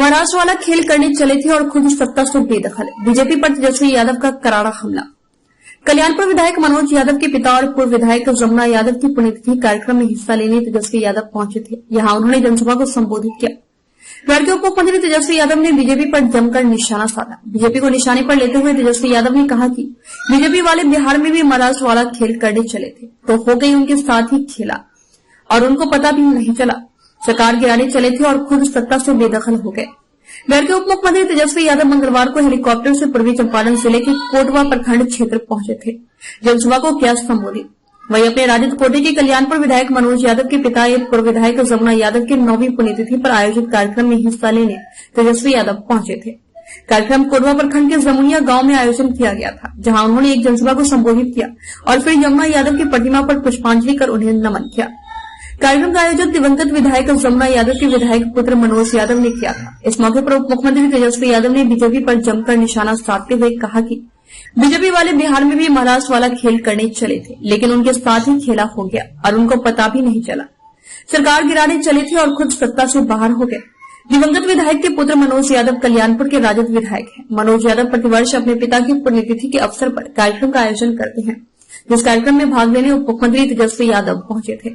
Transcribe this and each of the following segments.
महाराष्ट्र वाला खेल करने चले थे और खुद सत्ता से बेदखल। बीजेपी पर तेजस्वी यादव का करारा हमला। कल्याणपुर विधायक मनोज यादव के पिता और पूर्व विधायक जमुना यादव की पुण्यतिथि कार्यक्रम में हिस्सा लेने तेजस्वी यादव पहुंचे थे। यहां उन्होंने जनसभा को संबोधित किया। बिहार के उप मुख्यमंत्री तेजस्वी यादव ने बीजेपी पर जमकर निशाना साधा। बीजेपी को निशाने पर लेते हुए तेजस्वी यादव ने कहा कि बीजेपी वाले बिहार में भी महाराष्ट्र वाला खेल करने चले थे तो हो गई उनके साथ ही खेला और उनको पता भी नहीं चला। सरकार गिराने चले थे और खुद सत्ता से बेदखल हो गए। बिहार के उप मुख्यमंत्री तेजस्वी यादव मंगलवार को हेलीकॉप्टर से पूर्वी चंपारण जिले के कोटवा प्रखंड क्षेत्र पहुंचे थे। जनसभा को किया संबोधित। वहीं अपने राजद कोटे के कल्याणपुर विधायक मनोज यादव के पिता एवं पूर्व विधायक जमुना यादव की 9वीं पुण्यतिथि पर आयोजित कार्यक्रम में हिस्सा लेने तेजस्वी यादव पहुंचे थे। कार्यक्रम कोटवा प्रखंड के जमुनिया गांव में आयोजन किया गया था, जहां उन्होंने एक जनसभा को संबोधित किया और फिर जमुना यादव की प्रतिमा पर पुष्पांजलि कर उन्हें नमन किया। कार्यक्रम का आयोजन दिवंगत विधायक जमुना यादव के विधायक पुत्र मनोज यादव ने किया था। इस मौके पर उप मुख्यमंत्री तेजस्वी यादव ने बीजेपी पर जमकर निशाना साधते हुए कहा कि बीजेपी वाले बिहार में भी महाराष्ट्र वाला खेल करने चले थे, लेकिन उनके साथ ही खेला हो गया और उनको पता भी नहीं चला। सरकार गिराने चले थे और खुद सत्ता से बाहर हो गए। दिवंगत विधायक के पुत्र मनोज यादव कल्याणपुर के राजद विधायक हैं। मनोज यादव प्रतिवर्ष अपने पिता की पुण्यतिथि के अवसर पर कार्यक्रम का आयोजन करते हैं, जिस कार्यक्रम में भाग लेने उप मुख्यमंत्री तेजस्वी यादव पहुंचे थे।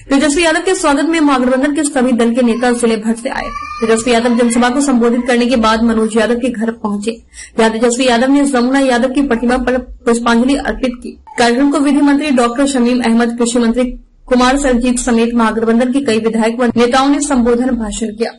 तेजस्वी यादव के स्वागत में महागठबंधन के सभी दल के नेता जिले भर से आए थे। तेजस्वी यादव जनसभा को संबोधित करने के बाद मनोज यादव के घर पहुंचे, जहां तेजस्वी यादव ने जमुना यादव की प्रतिमा पर पुष्पांजलि अर्पित की। कार्यक्रम को विधि मंत्री डॉक्टर शमीम अहमद, कृषि मंत्री कुमार सरजीत समेत महागठबंधन के कई विधायक व नेताओं ने संबोधन भाषण किया।